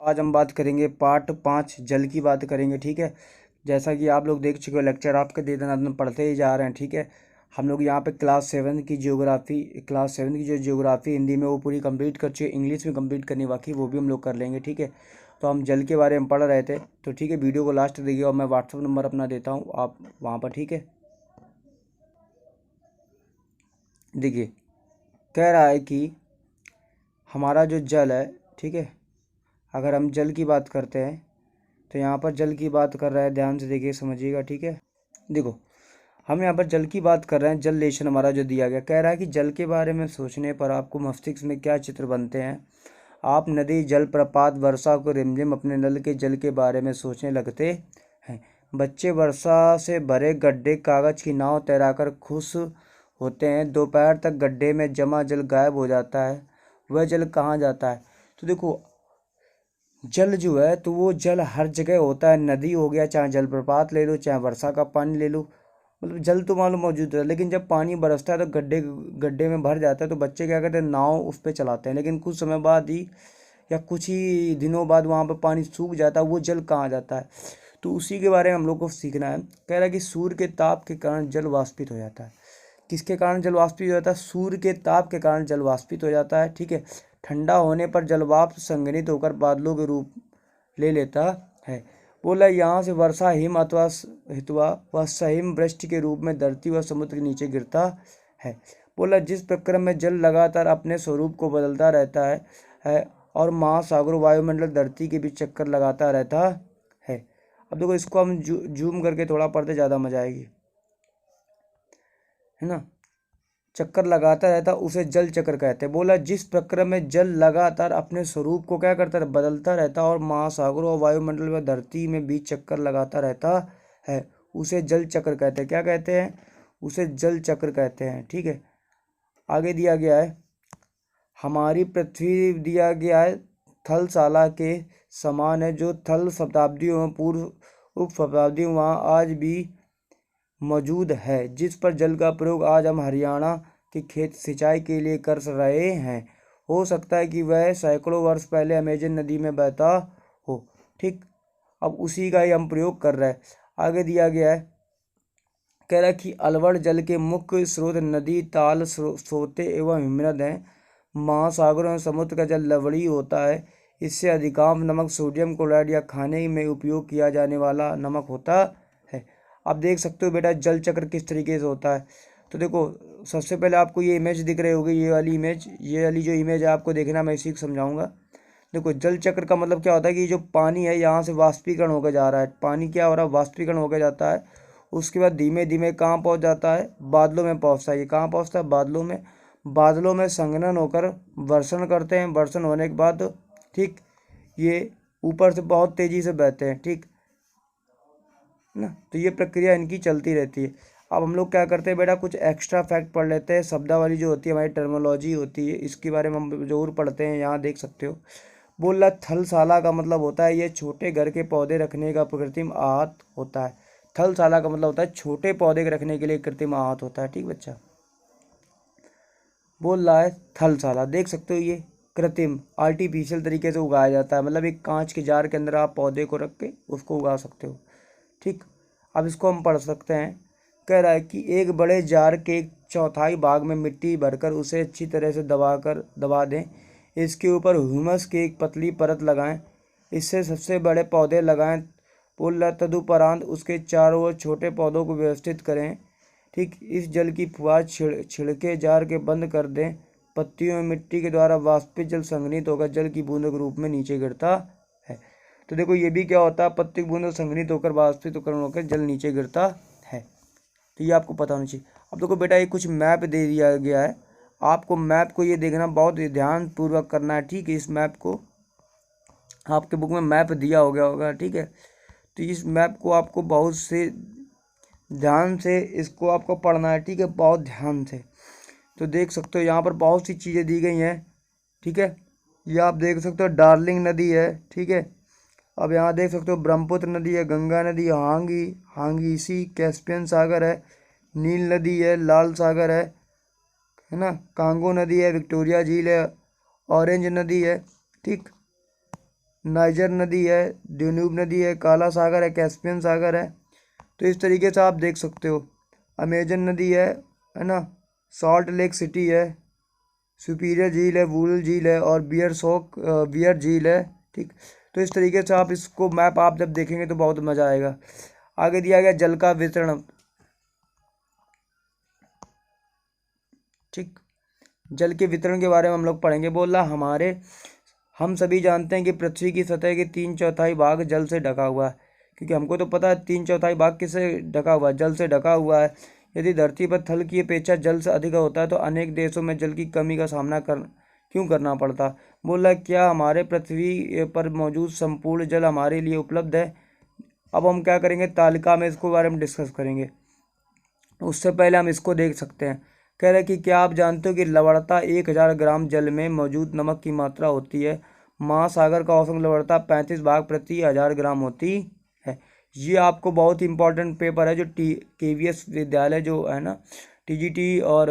आज हम बात करेंगे पार्ट 5 जल की बात करेंगे। ठीक है, जैसा कि आप लोग देख चुके हो, लेक्चर आपके दे देना हम पढ़ते ही जा रहे हैं। ठीक है, हम लोग यहाँ पे क्लास 7 की जो ज्योग्राफी हिंदी में वो पूरी कंप्लीट कर चुके, इंग्लिश में कंप्लीट करनी बाकी, वो भी हम लोग कर लेंगे। ठीक है, तो हम जल के बारे में पढ़ रहे थे, तो ठीक है वीडियो को लास्ट देखिए और मैं व्हाट्सअप नंबर अपना देता हूँ आप वहाँ पर। ठीक है, देखिए कह रहा है कि हमारा जो जल है, ठीक है, अगर हम जल की बात करते हैं तो यहाँ पर जल की बात कर रहा है, ध्यान से देखिए समझिएगा। ठीक है, देखो हम यहाँ पर जल की बात कर रहे हैं, जल लेशन हमारा जो दिया गया, कह रहा है कि जल के बारे में सोचने पर आपको मस्तिष्क में क्या चित्र बनते हैं। आप नदी, जल प्रपात, वर्षा को रिमझिम अपने नल के जल के बारे में सोचने लगते हैं। बच्चे वर्षा से भरे गड्ढे, कागज की नाव तैराकर खुश होते हैं। दोपहर तक गड्ढे में जमा जल गायब हो जाता है, वह जल कहाँ जाता है। तो देखो जल जो है तो वो जल हर जगह होता है, नदी हो गया, चाहे जलप्रपात ले लो, चाहे वर्षा का पानी ले लो, मतलब जल तो मालूम मौजूद है। लेकिन जब पानी बरसता है तो गड्ढे गड्ढे में भर जाता है, तो बच्चे क्या करते हैं, नाव उस पर चलाते हैं। लेकिन कुछ समय बाद ही या कुछ ही दिनों बाद वहाँ पर पानी सूख जाता है, वो जल कहाँ जाता है। तो उसी के बारे में हम लोग को सीखना है। कह रहा है कि सूर्य के ताप के कारण जल वाष्पित हो जाता है। किसके कारण जल वाष्पित हो जाता है? सूर्य के ताप के कारण जल वाष्पित हो जाता है। ठीक है, ठंडा होने पर जलवाष्प संघनित होकर बादलों के रूप ले लेता है। बोला यहाँ से वर्षा हिम अथवा हितवा व सहिम वृष्टि के रूप में धरती व समुद्र के नीचे गिरता है। बोला जिस प्रक्रम में जल लगातार अपने स्वरूप को बदलता रहता है और महासागरों, वायुमंडल, धरती के बीच चक्कर लगाता रहता है। अब देखो इसको हम जूम करके थोड़ा पढ़ते, ज़्यादा मजा आएगी, है ना। चक्कर लगाता रहता उसे जल चक्र कहते हैं। बोला जिस प्रक्रम में जल लगातार अपने स्वरूप को क्या करता है, बदलता रहता और महासागरों और वायुमंडल व धरती में बीच चक्कर लगाता रहता है, उसे जल चक्र कहते हैं। क्या कहते हैं? उसे जल चक्र कहते हैं। ठीक है, आगे दिया गया है, हमारी पृथ्वी दिया गया है थलशाला के समान है, जो थल शताब्दियों में पूर्व उप शताब्दियों वहाँ आज भी मौजूद है, जिस पर जल का प्रयोग आज हम हरियाणा के खेत सिंचाई के लिए कर रहे हैं। हो सकता है कि वह सैकड़ों वर्ष पहले अमेजन नदी में बहता हो। ठीक, अब उसी का ही हम प्रयोग कर रहे हैं। आगे दिया गया है, कह रहा है कि अलवड़ जल के मुख्य स्रोत नदी, ताल, सोते एवं हिमनद हैं। महासागरों में समुद्र का जल लवणीय होता है। इससे अधिकांश नमक सोडियम क्लोराइड या खाने में उपयोग किया जाने वाला नमक होता है। आप देख सकते हो बेटा जल चक्र किस तरीके से होता है। तो देखो सबसे पहले आपको ये इमेज दिख रही होगी, ये वाली इमेज, ये वाली जो इमेज है आपको देखना, मैं इसी को समझाऊंगा। देखो जल चक्र का मतलब क्या होता है कि जो पानी है यहाँ से वाष्पीकरण होकर जा रहा है, पानी क्या हो रहा है, वाष्पीकरण होकर जाता है। उसके बाद धीमे धीमे कहाँ पहुँच जाता है, बादलों में पहुँचता है। ये कहाँ पहुँचता है? बादलों में। बादलों में संघनन होकर वर्षण करते हैं। वर्षण होने के बाद ठीक ये ऊपर से बहुत तेज़ी से बहते हैं। ठीक ना, तो ये प्रक्रिया इनकी चलती रहती है। अब हम लोग क्या करते हैं बेटा, कुछ एक्स्ट्रा फैक्ट पढ़ लेते हैं। शब्दावली जो होती है, हमारी टर्मोलॉजी होती है, इसके बारे में हम जरूर पढ़ते हैं, यहाँ देख सकते हो। बोल रहा थलशाला का मतलब होता है ये छोटे घर के पौधे रखने का कृत्रिम आहत होता है। थलशाला का मतलब होता है छोटे पौधे के रखने के लिए कृत्रिम आहत होता है। ठीक बच्चा, बोल रहा है थलशाला, देख सकते हो ये कृत्रिम आर्टिफिशियल तरीके से उगाया जाता है, मतलब एक कांच के जार के अंदर आप पौधे को रख के उसको उगा सकते हो। ठीक, अब इसको हम पढ़ सकते हैं। कह रहा है कि एक बड़े जार के एक चौथाई भाग में मिट्टी भरकर उसे अच्छी तरह से दबा दें। इसके ऊपर ह्यूमस की एक पतली परत लगाएं। इससे सबसे बड़े पौधे लगाएं। पुल तदुपरांत उसके चारों ओर छोटे पौधों को व्यवस्थित करें। ठीक, इस जल की फुहार छिड़के जार के बंद कर दें। पत्तियों में मिट्टी के द्वारा वाष्पित जल संघनित होकर जल की बूंदों के रूप में नीचे गिरता है। तो देखो ये भी क्या होता है, पत्ती की बूंदों संघनित होकर वाष्पीकरण होकर जल नीचे गिरता है। तो ये आपको पता होना चाहिए। अब देखो बेटा ये कुछ मैप दे दिया गया है, आपको मैप को ये देखना बहुत ध्यान पूर्वक करना है। ठीक है, इस मैप को आपके बुक में मैप दिया हो गया होगा। ठीक है, तो इस मैप को आपको बहुत से ध्यान से इसको आपको पढ़ना है। ठीक है, बहुत ध्यान से। तो देख सकते हो यहाँ पर बहुत सी चीज़ें दी गई हैं। ठीक है, ये आप देख सकते हो डार्लिंग नदी है। ठीक है, अब यहाँ देख सकते हो ब्रह्मपुत्र नदी है, गंगा नदी है, हांगीसी, कैस्पियन सागर है, नील नदी है, लाल सागर है ना, कांगो नदी है, विक्टोरिया झील है, ऑरेंज नदी है। ठीक, नाइजर नदी है, ड्यून्यूब नदी है, काला सागर है, कैस्पियन सागर है। तो इस तरीके से आप देख सकते हो। अमेजन नदी है ना, सॉल्ट लेक सिटी है, सुपीरियर झील है, वूल झील है और बियर झील है। ठीक, तो इस तरीके से आप इसको मैप आप जब देखेंगे तो बहुत मज़ा आएगा। आगे दिया गया जल का वितरण। ठीक, जल के वितरण के बारे में हम लोग पढ़ेंगे। बोला हम सभी जानते हैं कि पृथ्वी की सतह के 3/4 भाग जल से ढका हुआ है, क्योंकि हमको तो पता है 3/4 भाग किससे ढका हुआ है, जल से ढका हुआ है। यदि धरती पर थल की अपेक्षा जल से अधिक होता है तो अनेक देशों में जल की कमी का सामना क्यों करना पड़ता। बोला क्या हमारे पृथ्वी पर मौजूद संपूर्ण जल हमारे लिए उपलब्ध है। अब हम क्या करेंगे, तालिका में इसको बारे में डिस्कस करेंगे। उससे पहले हम इसको देख सकते हैं। कह रहे कि क्या आप जानते हो कि लवणता 1000 ग्राम जल में मौजूद नमक की मात्रा होती है। महासागर का औसत लवणता 35 भाग प्रति 1000 ग्राम होती है। ये आपको बहुत ही इंपॉर्टेंट पेपर है, जो KVS विद्यालय जो है ना, TGT और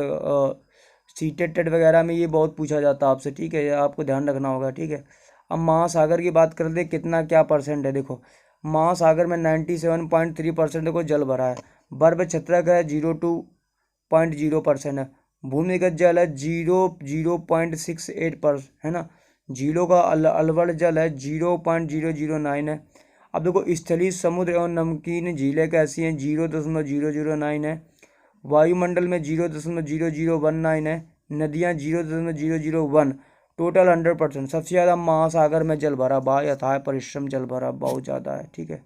CTET वगैरह में ये बहुत पूछा जाता है आपसे। ठीक है, ये आपको ध्यान रखना होगा। ठीक है, अब महासागर की बात करते हैं, कितना क्या परसेंट है। देखो, महासागर में 97.3% देखो जल भरा है। बर्फ क्षत्रक है 0.2% है। भूमिगत जल है 0.68% है ना। झीलों का अलवल जल है 0.009 है। अब देखो, स्थलीय समुद्र और नमकीन झीलें कैसी हैं, 0.009 है। वायुमंडल में 0.0019 है। नदियाँ 0.001। टोटल 100%। सबसे ज़्यादा महासागर में जल भरा, बाह्य अथाह परिश्रम जल भरा बहुत ज़्यादा है। ठीक है,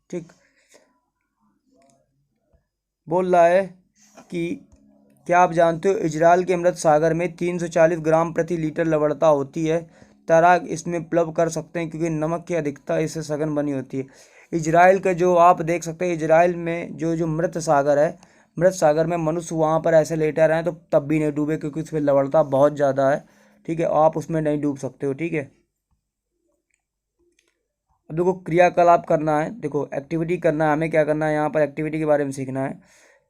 ठीक, बोल रहा है कि क्या आप जानते हो इजराइल के अमृत सागर में 340 ग्राम प्रति लीटर लवणता होती है। तैराक इसमें प्लव कर सकते हैं क्योंकि नमक की अधिकता इससे सघन बनी होती है। इजराइल का जो आप देख सकते हैं, इजराइल में जो मृत सागर है, मृत सागर में मनुष्य वहाँ पर ऐसे लेटे रहे हैं तो तब भी नहीं डूबे, क्योंकि उसमें लवणता बहुत ज़्यादा है। ठीक है, आप उसमें नहीं डूब सकते हो। ठीक है, अब देखो क्रियाकलाप करना है, देखो एक्टिविटी करना है, हमें क्या करना है, यहाँ पर एक्टिविटी के बारे में सीखना है।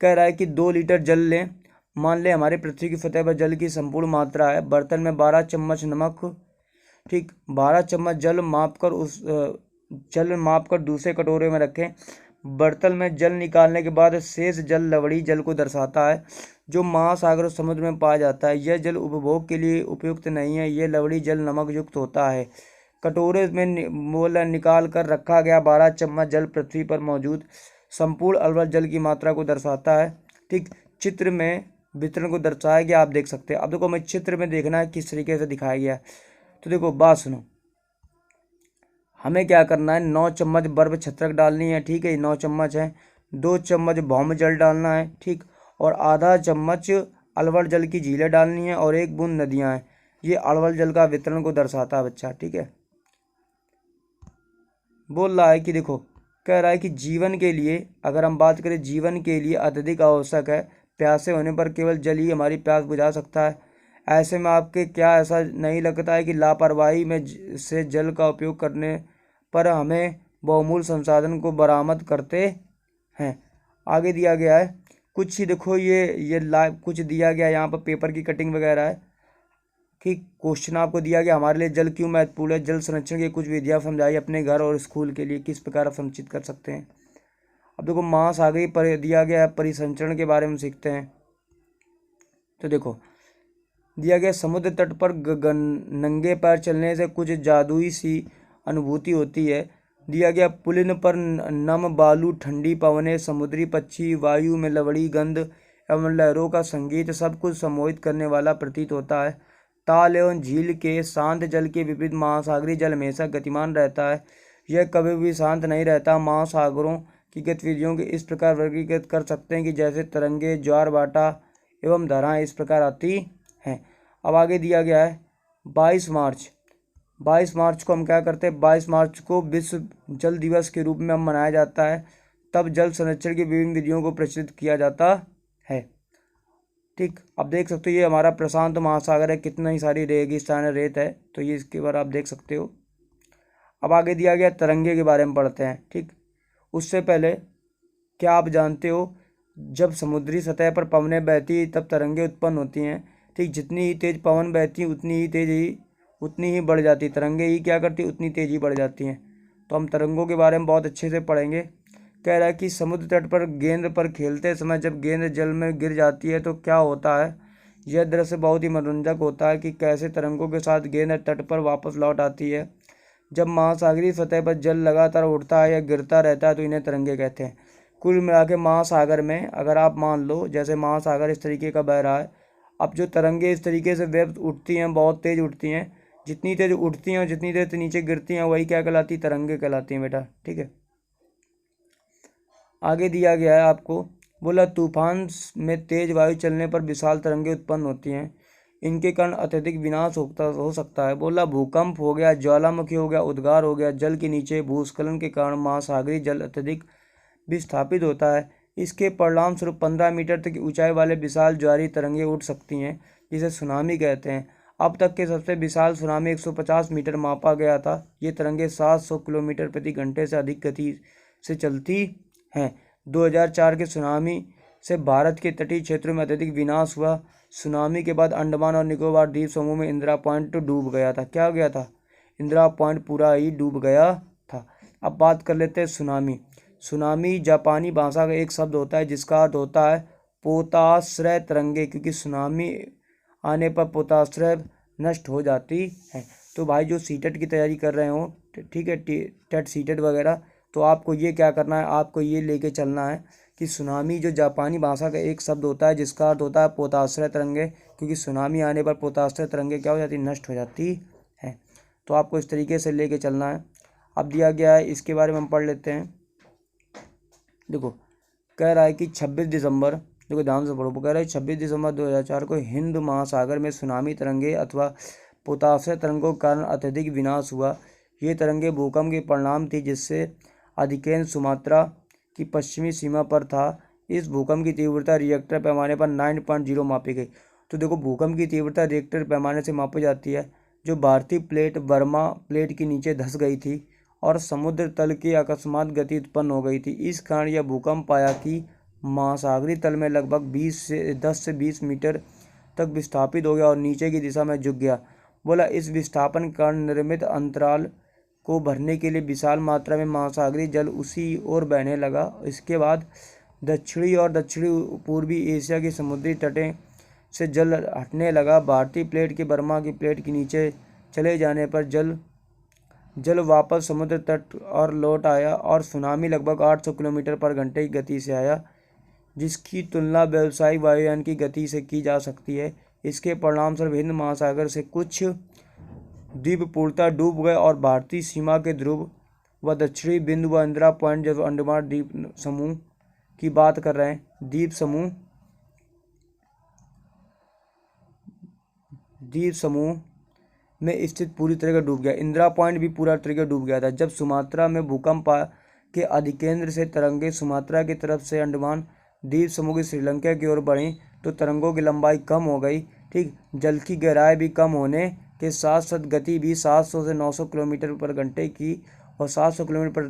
कह रहा है कि 2 लीटर जल लें। मान लें हमारे पृथ्वी की सतह पर जल की संपूर्ण मात्रा है। बर्तन में 12 चम्मच नमक, ठीक, 12 चम्मच जल माप कर दूसरे कटोरे में रखें। बर्तन में जल निकालने के बाद शेष जल लवणी जल को दर्शाता है, जो महासागर और समुद्र में पाया जाता है। यह जल उपभोग के लिए उपयुक्त नहीं है, यह लवणी जल नमक युक्त होता है। कटोरे में निकाल कर रखा गया 12 चम्मच जल पृथ्वी पर मौजूद संपूर्ण अलवल जल की मात्रा को दर्शाता है। ठीक, चित्र में वितरण को दर्शाया गया, आप देख सकते हैं। अब देखो, हमें चित्र में देखना है किस तरीके से दिखाया गया है। तो देखो, बात सुनो, हमें क्या करना है, 9 चम्मच बर्फ छत्रक डालनी है। ठीक है, 9 चम्मच है। 2 चम्मच भौम जल डालना है। ठीक, और आधा चम्मच अलवल जल की झीलें डालनी है और 1 बूंद नदियाँ हैं। ये अलवल जल का वितरण को दर्शाता है बच्चा। ठीक है, बोल रहा है कि देखो, कह रहा है कि जीवन के लिए, अगर हम बात करें, जीवन के लिए अत्यधिक आवश्यक है। प्यासे होने पर केवल जल ही हमारी प्यास बुझा सकता है। ऐसे में आपके क्या ऐसा नहीं लगता है कि लापरवाही से जल का उपयोग करने पर हमें बहुमूल्य संसाधन को बरामद करते हैं। आगे दिया गया है कुछ ही, देखो ये कुछ दिया गया है यहाँ पर, पेपर की कटिंग वगैरह है कि क्वेश्चन आपको दिया गया, हमारे लिए जल क्यों महत्वपूर्ण है। जल संरक्षण की कुछ विधियाँ समझाई अपने घर और स्कूल के लिए, किस प्रकार आप संचित कर सकते हैं। अब देखो, महासागरीय पर दिया गया है, परिसंचरण के बारे में सीखते हैं। तो देखो, दिया गया समुद्र तट पर नंगे पैर चलने से कुछ जादुई सी अनुभूति होती है। दिया गया पुलिन पर नम बालू, ठंडी पवनें, समुद्री पक्षी, वायु में लवड़ी गंध एवं लहरों का संगीत सब कुछ सम्मोहित करने वाला प्रतीत होता है। ताल एवं झील के शांत जल के विपरीत महासागरीय जल हमेशा गतिमान रहता है, यह कभी भी शांत नहीं रहता। महासागरों की गतिविधियों को इस प्रकार वर्गीकृत कर सकते हैं कि जैसे तरंगे, ज्वार भाटा एवं धाराएं इस प्रकार आती हैं। अब आगे दिया गया है 22 मार्च। 22 मार्च को हम क्या करते हैं, 22 मार्च को विश्व जल दिवस के रूप में हम मनाया जाता है। तब जल संरक्षण की विभिन्न विधियों को प्रचलित किया जाता है। ठीक, अब देख सकते हो ये हमारा प्रशांत महासागर है, कितना ही सारी रेगिस्तान है, रेत है, तो ये इसके बारे आप देख सकते हो। अब आगे दिया गया तरंगे के बारे में पढ़ते हैं। ठीक, उससे पहले क्या आप जानते हो, जब समुद्री सतह पर पवनें बहती तब तरंगे उत्पन्न होती हैं। ठीक, जितनी ही तेज पवन बहती उतनी ही बढ़ जाती, तरंगे ही क्या करती, उतनी तेज ही बढ़ जाती हैं। तो हम तरंगों के बारे में बहुत अच्छे से पढ़ेंगे। कह रहा है कि समुद्र तट पर गेंद पर खेलते समय जब गेंद जल में गिर जाती है तो क्या होता है। यह दृश्य बहुत ही मनोरंजक होता है कि कैसे तरंगों के साथ गेंद तट पर वापस लौट आती है। जब महासागरीय सतह पर जल लगातार उड़ता है या गिरता रहता है तो इन्हें तरंगे कहते हैं। कुल मिला के महासागर में अगर आप मान लो जैसे महासागर इस तरीके का बह रहा है, अब जो तरंगे इस तरीके से वेव उठती हैं, बहुत तेज उठती हैं, जितनी तेज उठती हैं और जितनी देर नीचे गिरती हैं वही क्या कहलाती, तरंगे कहलाती हैं बेटा। ठीक है, आगे दिया गया है आपको, बोला तूफान में तेज वायु चलने पर विशाल तरंगे उत्पन्न होती हैं, इनके कारण अत्यधिक विनाश हो सकता है। बोला भूकंप हो गया, ज्वालामुखी हो गया, उद्गार हो गया, जल के नीचे भूस्खलन के कारण महासागरीय जल अत्यधिक विस्थापित होता है। इसके परिणाम स्वरूप 15 मीटर तक की ऊंचाई वाले विशाल ज्वारीय तरंगे उठ सकती हैं, जिसे सुनामी कहते हैं। अब तक के सबसे विशाल सुनामी 150 मीटर मापा गया था। ये तरंगे 700 किलोमीटर प्रति घंटे से अधिक गति से चलती हैं। 2004 के सुनामी से भारत के तटीय क्षेत्रों में अत्यधिक विनाश हुआ। सुनामी के बाद अंडमान और निकोबार द्वीप समूह में इंदिरा पॉइंट डूब गया था। क्या हो गया था, इंदिरा पॉइंट पूरा ही डूब गया था। अब बात कर लेते हैं सुनामी। सुनामी जापानी भाषा का एक शब्द होता है जिसका अर्थ होता है पोताश्रय तरंगे, क्योंकि सुनामी आने पर पोताश्रय नष्ट हो जाती है। तो भाई जो सीटेट की तैयारी कर रहे हो, ठीक है, टेट सीटेट वगैरह, तो आपको ये क्या करना है, आपको ये लेके चलना है कि सुनामी जो जापानी भाषा का एक शब्द होता है जिसका अर्थ होता है पोताश्रय तरंगे, क्योंकि सुनामी आने पर पोताश्रय तरंगे क्या हो जाती, नष्ट हो जाती है। तो आपको इस तरीके से लेके चलना है। अब दिया गया है, इसके बारे में हम पढ़ लेते हैं। देखो कह रहा है कि 26 दिसंबर, देखो ध्यान से पढ़ो, कह रहा है 26 दिसंबर 2004 को हिंद महासागर में सुनामी तरंगे अथवा पोताश्रय तरंगों के कारण अत्यधिक विनाश हुआ। ये तरंगे भूकंप के परिणाम थी जिससे अधिकांश सुमात्रा की पश्चिमी सीमा पर था। इस भूकंप की तीव्रता रिएक्टर पैमाने पर 9.0 मापी गई। तो देखो भूकंप की तीव्रता रिएक्टर पैमाने से मापी जाती है। जो भारतीय प्लेट बर्मा प्लेट के नीचे धंस गई थी और समुद्र तल की अकस्मात गति उत्पन्न हो गई थी। इस कारण यह भूकंप आया कि महासागरीय तल में लगभग 10 से 20 मीटर तक विस्थापित हो गया और नीचे की दिशा में झुक गया। बोला इस विस्थापन के कारण निर्मित अंतराल को भरने के लिए विशाल मात्रा में महासागरीय जल उसी ओर बहने लगा। इसके बाद दक्षिणी और दक्षिणी पूर्वी एशिया के समुद्री तटें से जल हटने लगा। भारतीय प्लेट के बर्मा की प्लेट के नीचे चले जाने पर जल वापस समुद्र तट और लौट आया और सुनामी लगभग 800 किलोमीटर पर घंटे की गति से आया, जिसकी तुलना व्यावसायिक वायुयान की गति से की जा सकती है। इसके परिणामस्वरूप हिंद महासागर से कुछ द्वीप पूर्णतः डूब गए और भारतीय सीमा के ध्रुव व दक्षिणी बिंदु व इंदिरा पॉइंट, जब अंडमान द्वीप समूह की बात कर रहे हैं, द्वीप समूह में स्थित पूरी तरह डूब गया। इंदिरा पॉइंट भी पूरा तरीके डूब गया था। जब सुमात्रा में भूकंप के अधिकेंद्र से तरंगे सुमात्रा की तरफ से अंडमान द्वीप समूह की श्रीलंका की ओर बढ़ी तो तरंगों की लंबाई कम हो गई। ठीक, जल की गहराई भी कम होने के साथ साथ गति भी 700 से 900 किलोमीटर पर घंटे की और 700 किलोमीटर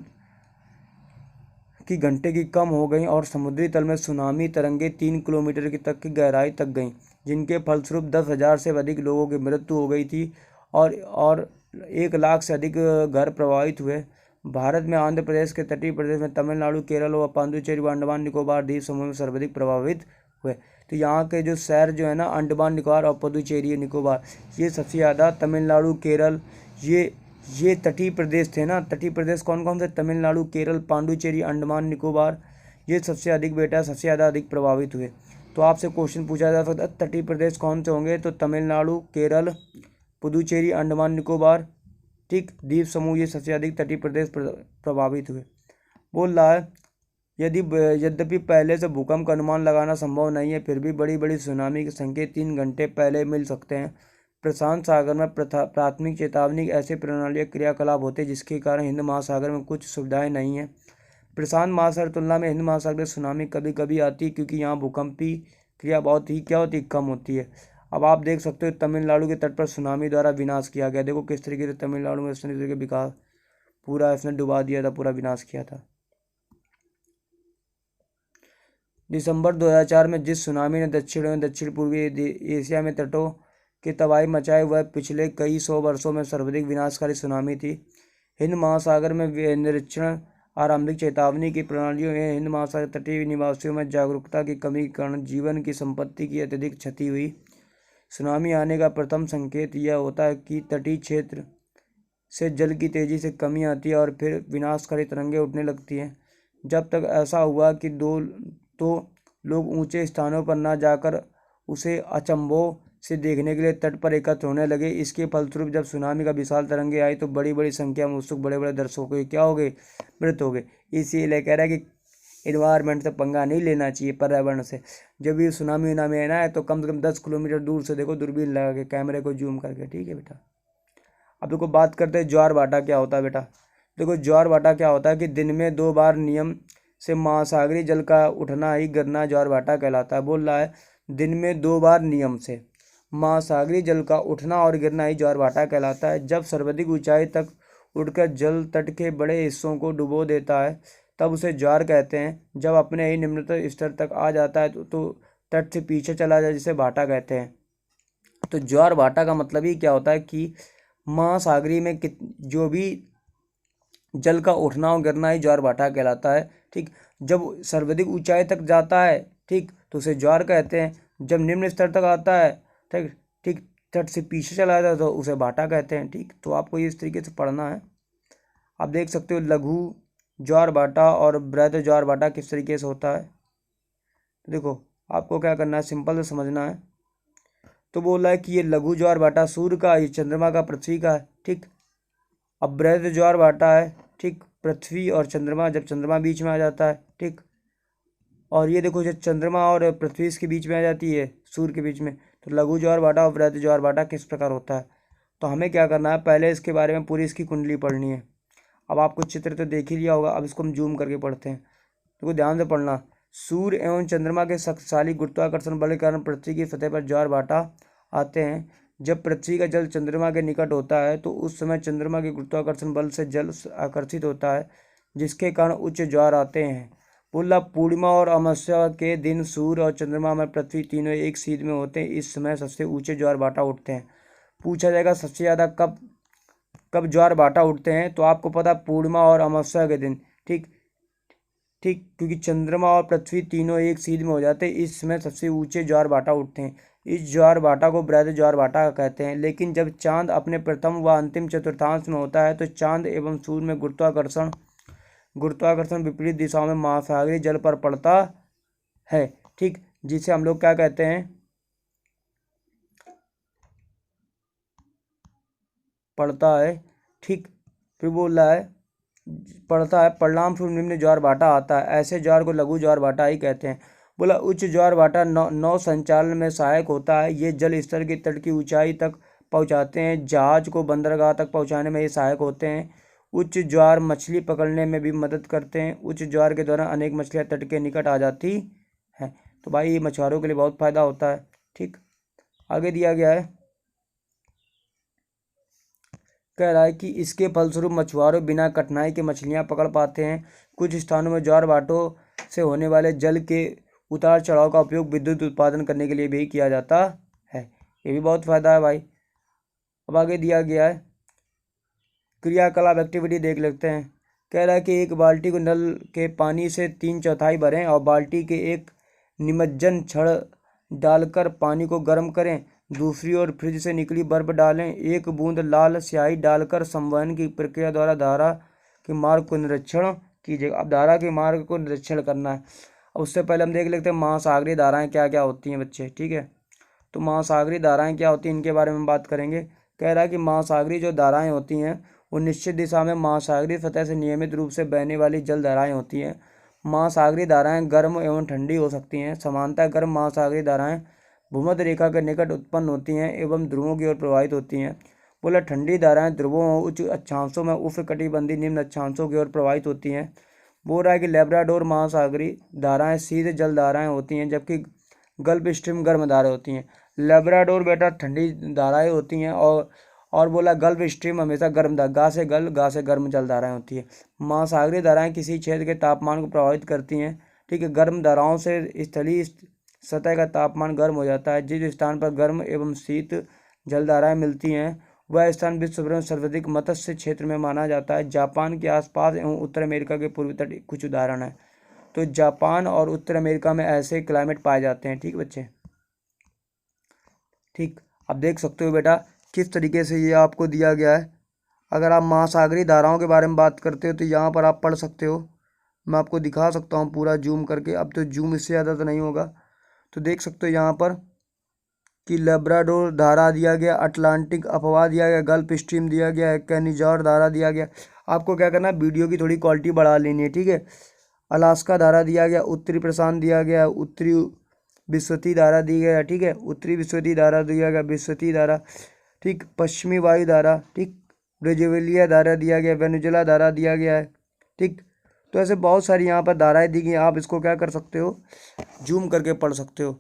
की घंटे की कम हो गई और समुद्री तल में सुनामी तरंगे 3 किलोमीटर की तक की गहराई तक गईं, जिनके फलस्वरूप 10,000 से अधिक लोगों की मृत्यु हो गई थी और 1 लाख से अधिक घर प्रभावित हुए। भारत में आंध्र प्रदेश के तटीय प्रदेश में, तमिलनाडु, केरल व पांडुचेरी व अंडमान निकोबार द्वीप समूह में सर्वाधिक प्रभावित हुए। तो यहाँ के जो शहर जो है ना, अंडमान निकोबार और पुदुचेरी निकोबार, ये सबसे ज़्यादा, तमिलनाडु, केरल, ये तटीय प्रदेश थे ना। तटीय प्रदेश कौन कौन से, तमिलनाडु, केरल, पांडुचेरी, अंडमान निकोबार, ये सबसे अधिक बेटा सबसे ज़्यादा अधिक प्रभावित हुए। तो आपसे क्वेश्चन पूछा जा सकता है तटीय प्रदेश कौन से होंगे, तो तमिलनाडु, केरल, पुदुचेरी, अंडमान निकोबार, ठीक, द्वीप समूह, ये सबसे अधिक तटीय प्रदेश प्रभावित हुए। बोल रहा है यद्यपि पहले से भूकंप का अनुमान लगाना संभव नहीं है, फिर भी बड़ी बड़ी सुनामी के संकेत 3 घंटे पहले मिल सकते हैं। प्रशांत सागर में प्राथमिक चेतावनी ऐसे प्रणाली क्रियाकलाप होते हैं जिसके कारण हिंद महासागर में कुछ सुविधाएं नहीं हैं। प्रशांत महासागर की तुलना में हिंद महासागर में सुनामी कभी कभी आती है क्योंकि यहाँ भूकंपी क्रिया बहुत ही क्या होती है, कम होती है। अब आप देख सकते हो तमिलनाडु के तट पर सुनामी द्वारा विनाश किया गया। देखो किस तरीके से तमिलनाडु में इस तरीके के विकास पूरा इसने डुबा दिया था, पूरा विनाश किया था। दिसंबर 2004 में जिस सुनामी ने दक्षिण एवं दक्षिण पूर्वी एशिया में तटों की तबाही मचाई, वह पिछले कई सौ वर्षों में सर्वाधिक विनाशकारी सुनामी थी। हिंद महासागर में निरीक्षण आरंभिक चेतावनी की प्रणालियों एवं हिंद महासागर तटीय निवासियों में जागरूकता की कमी के कारण जीवन की संपत्ति की अत्यधिक क्षति हुई। सुनामी आने का प्रथम संकेत यह होता है कि तटीय क्षेत्र से जल की तेजी से कमी आती है और फिर विनाशकारी तरंगें उठने लगती हैं। जब तक ऐसा हुआ कि तो लोग ऊंचे स्थानों पर न जाकर उसे अचंभों से देखने के लिए तट पर एकत्र होने लगे। इसके फलस्वरूप जब सुनामी का विशाल तरंगे आई तो बड़ी बड़ी संख्या में उत्सुक बड़े बड़े दर्शकों के क्या हो गए, मृत हो गए। इसीलिए कह रहा है कि इन्वायरमेंट से पंगा नहीं लेना चाहिए, पर्यावरण से। जब भी सुनामी आना है तो कम से कम 10 किलोमीटर दूर से देखो, दूरबीन लगा के, कैमरे को जूम करके, ठीक है बेटा। अब देखो बात करते हैं ज्वार भाटा क्या होता है बेटा। देखो ज्वार भाटा क्या होता है कि दिन में 2 बार नियम से महासागरीय जल का उठना ही गिरना ज्वार भाटा कहलाता है। बोल रहा है दिन में 2 बार नियम से महासागरीय जल का उठना और गिरना ही ज्वार भाटा कहलाता है। जब सर्वाधिक ऊंचाई तक उठकर जल तट के बड़े हिस्सों को डुबो देता है तब उसे ज्वार कहते हैं। जब अपने ही निम्नतम स्तर तक आ जाता है तो तट से पीछे चला जाए, जिसे भाटा कहते हैं। तो ज्वार भाटा का मतलब ही क्या होता है कि महासागरीय में जो भी जल का उठना और गिरना ही ज्वार भाटा कहलाता है, ठीक। जब सर्वाधिक ऊंचाई तक जाता है, ठीक, तो उसे ज्वार कहते हैं। जब निम्न स्तर तक आता है, ठीक ठीक, तट से पीछे चला जाता है तो उसे भाटा कहते हैं, ठीक। तो आपको इस तरीके से पढ़ना है। आप देख सकते हो लघु ज्वार भाटा और बृहद ज्वार भाटा किस तरीके से होता है। देखो आपको क्या करना है, सिंपल से समझना है। तो बोल रहा है कि ये लघु ज्वार भाटा सूर्य का, ये चंद्रमा का, पृथ्वी का है, ठीक। अब बृहद ज्वार भाटा है, ठीक, पृथ्वी और चंद्रमा, जब चंद्रमा बीच में आ जाता है, ठीक। और ये देखो जब चंद्रमा और पृथ्वी इसके बीच में आ जाती है, सूर्य के बीच में, तो लघु ज्वार भाटा और बृहद ज्वार भाटा किस प्रकार होता है। तो हमें क्या करना है, पहले इसके बारे में पूरी इसकी कुंडली पढ़नी है। अब आपको चित्र तो देख ही लिया होगा, अब इसको हम जूम करके पढ़ते हैं। देखो ध्यान से पढ़ना। सूर्य एवं चंद्रमा के शक्तिशाली गुरुत्वाकर्षण बल के कारण पृथ्वी की सतह पर ज्वार भाटा आते हैं। जब पृथ्वी का जल चंद्रमा के निकट होता है तो उस समय चंद्रमा के गुरुत्वाकर्षण बल से जल आकर्षित होता है, जिसके कारण उच्च ज्वार आते हैं। बोला पूर्णिमा और अमावस्या के दिन सूर्य और चंद्रमा में पृथ्वी तीनों एक सीध में होते हैं। इस समय सबसे ऊंचे ज्वार भाटा उठते हैं। पूछा जाएगा सबसे ज़्यादा कब कब ज्वार भाटा उठते हैं, तो आपको पता पूर्णिमा और अमावस्या के दिन, ठीक ठीक, क्योंकि चंद्रमा और पृथ्वी तीनों एक सीध में हो जाते हैं। इस समय सबसे ऊंचे ज्वार भाटा उठते हैं। इस ज्वार भाटा को बृहद ज्वार भाटा कहते हैं। लेकिन जब चांद अपने प्रथम व अंतिम चतुर्थांश में होता है तो चांद एवं सूर्य में गुरुत्वाकर्षण विपरीत दिशाओं में महासागरीय जल पर पड़ता है, ठीक, जिसे हम लोग क्या कहते हैं, पड़ता है, ठीक। फिर बोल रहा है पड़ता है, परिणाम स्वरूप निम्न ज्वार भाटा आता है। ऐसे ज्वार को लघु ज्वार भाटा ही कहते हैं। बोला उच्च ज्वार भाटा नौ संचालन में सहायक होता है। ये जल स्तर की तट की ऊंचाई तक पहुंचाते हैं। जहाज को बंदरगाह तक पहुंचाने में ये सहायक होते हैं। उच्च ज्वार मछली पकड़ने में भी मदद करते हैं। उच्च ज्वार के दौरान अनेक मछलियां तट के निकट आ जाती हैं। तो भाई ये मछुआरों के लिए बहुत फायदा होता है, ठीक। आगे दिया गया है, कह रहा है कि इसके फलस्वरूप मछुआरों बिना कठिनाई के मछलियां पकड़ पाते हैं। कुछ स्थानों में ज्वार भाटों से होने वाले जल के उतार चढ़ाव का उपयोग विद्युत उत्पादन करने के लिए भी किया जाता है। ये भी बहुत फायदा है भाई। अब आगे दिया गया है क्रियाकलाप, एक्टिविटी देख लेते हैं। कह रहा है कि एक बाल्टी को नल के पानी से 3/4 भरें और बाल्टी के एक निमज्जन छड़ डालकर पानी को गर्म करें। दूसरी ओर फ्रिज से निकली बर्फ डालें। एक बूंद लाल स्याही डालकर संवहन की प्रक्रिया द्वारा धारा के मार्ग को निरीक्षण कीजिए। अब धारा के मार्ग को निरीक्षण करना है। अब उससे पहले हम देख लेते हैं महासागरीय धाराएं क्या क्या होती हैं बच्चे, ठीक है। तो महासागरीय धाराएं क्या होती हैं, इनके बारे में बात करेंगे। कह रहा है कि महासागरीय जो धाराएं होती हैं वो निश्चित दिशा में महासागरीय सतह से नियमित रूप से बहने वाली जल धाराएं होती हैं। महासागरीय धाराएं गर्म एवं ठंडी हो सकती हैं। सामान्यतः गर्म महासागरीय धाराएं भूमध्य रेखा के निकट उत्पन्न होती हैं एवं ध्रुवों की ओर प्रवाहित होती हैं। बोला ठंडी धाराएं ध्रुवों और उच्च अक्षांशों में उष्णकटिबंधीय निम्न अक्षांशों की ओर प्रवाहित होती हैं। बोल रहा है कि लेब्राडोर महासागरीय धाराएं शीत जल धाराएं होती हैं, जबकि गल्फ स्ट्रीम गर्म धाराएं होती हैं। लेब्राडोर बेटा ठंडी धाराएं होती हैं और बोला गल्फ स्ट्रीम हमेशा गर्म गा से गर्म जल धाराएं होती है। महासागरीय धाराएं किसी क्षेत्र के तापमान को प्रभावित करती हैं, ठीक है। गर्म धाराओं से स्थलीय सतह का तापमान गर्म हो जाता है। जिस स्थान पर गर्म एवं शीत जलधाराएं मिलती हैं वह स्थान विश्व भर में सर्वाधिक मत्स्य क्षेत्र में माना जाता है। जापान के आसपास एवं उत्तर अमेरिका के पूर्वी तट कुछ उदाहरण है। तो जापान और उत्तर अमेरिका में ऐसे क्लाइमेट पाए जाते हैं। ठीक बच्चे, ठीक। अब देख सकते हो बेटा किस तरीके से ये आपको दिया गया है। अगर आप महासागरीय धाराओं के बारे में बात करते हो तो यहाँ पर आप पढ़ सकते हो। मैं आपको दिखा सकता हूँ पूरा जूम करके। अब तो जूम इससे ज़्यादा तो नहीं होगा। तो देख सकते हो यहाँ पर कि लेब्राडोर धारा दिया गया, अटलांटिक अफवाह दिया गया, गल्फ स्ट्रीम दिया गया है, कैनिजॉर धारा दिया गया। आपको क्या करना है, वीडियो की थोड़ी क्वालिटी बढ़ा लेनी है। ठीक है। अलास्का धारा दिया गया, उत्तरी प्रशांत दिया गया, उत्तरी विस्वती धारा दी गया। ठीक है। उत्तरी विस्वती धारा दिया गया, विस्वती धारा। ठीक। पश्चिमी वायु धारा। ठीक। ब्रेजिलिया धारा दिया गया, वेनेजुला धारा दिया गया है। ठीक। तो ऐसे बहुत सारी यहाँ पर धाराएं दी गई। आप इसको क्या कर सकते हो, जूम करके पढ़ सकते हो।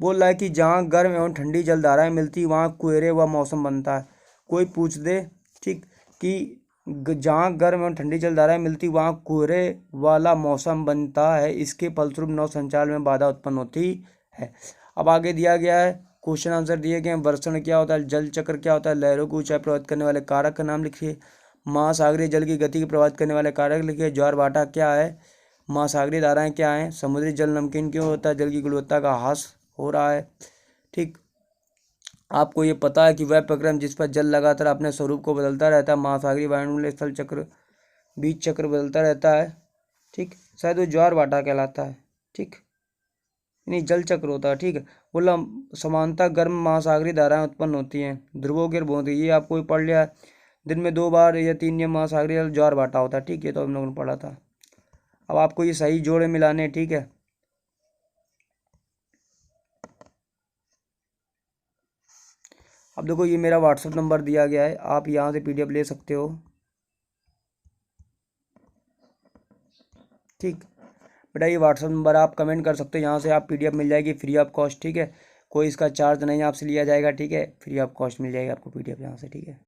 बोल रहा है कि जहाँ गर्म एवं ठंडी जलधाराएं मिलती वहाँ कुहरे व मौसम बनता है। कोई पूछ दे, ठीक, कि जहाँ गर्म एवं ठंडी जलधाराएं मिलती वहाँ कुहरे वाला मौसम बनता है। इसके फलस्वरूप नौ संचालन में बाधा उत्पन्न होती है। अब आगे दिया गया है, क्वेश्चन आंसर दिए गए हैं। वर्षण क्या होता है, जल चक्र क्या होता है, लहरों की ऊंचाई प्रभावित करने वाले कारक का नाम लिखिए, महासागरीय जल की गति को प्रभावित करने वाले कारक लिखिए, ज्वार भाटा क्या है, महासागरीय धाराएं क्या हैं, समुद्री जल नमकीन क्यों होता है, जल की गुणवत्ता का ह्रास हो रहा है। ठीक। आपको ये पता है कि वह प्रक्रम जिस पर जल लगातार अपने स्वरूप को बदलता रहता है, महासागरीय वायुमंडलीय स्थल चक्र, बीज चक्र बदलता रहता है। ठीक। शायद वो ज्वार भाटा कहलाता है। ठीक। नहीं, जल चक्र होता है। ठीक है। बोला समानता गर्म महासागरीय धाराएं उत्पन्न होती हैं, ध्रुवों के बोंद, ये आपको भी पढ़ लिया है। दिन में 2 बार या 3 नियम महासागरीय ज्वार भाटा होता है। ठीक है, तो हम लोगों ने पढ़ा था। अब आपको ये सही जोड़े मिलाने। ठीक है। अब देखो ये मेरा व्हाट्सएप नंबर दिया गया है, आप यहाँ से PDF ले सकते हो। ठीक बेटा, ये व्हाट्सएप नंबर आप कमेंट कर सकते हो, यहाँ से आप PDF मिल जाएगी फ्री ऑफ कॉस्ट। ठीक है। कोई इसका चार्ज नहीं आपसे लिया जाएगा। ठीक है। फ्री ऑफ कॉस्ट मिल जाएगी आपको PDF यहाँ से। ठीक है।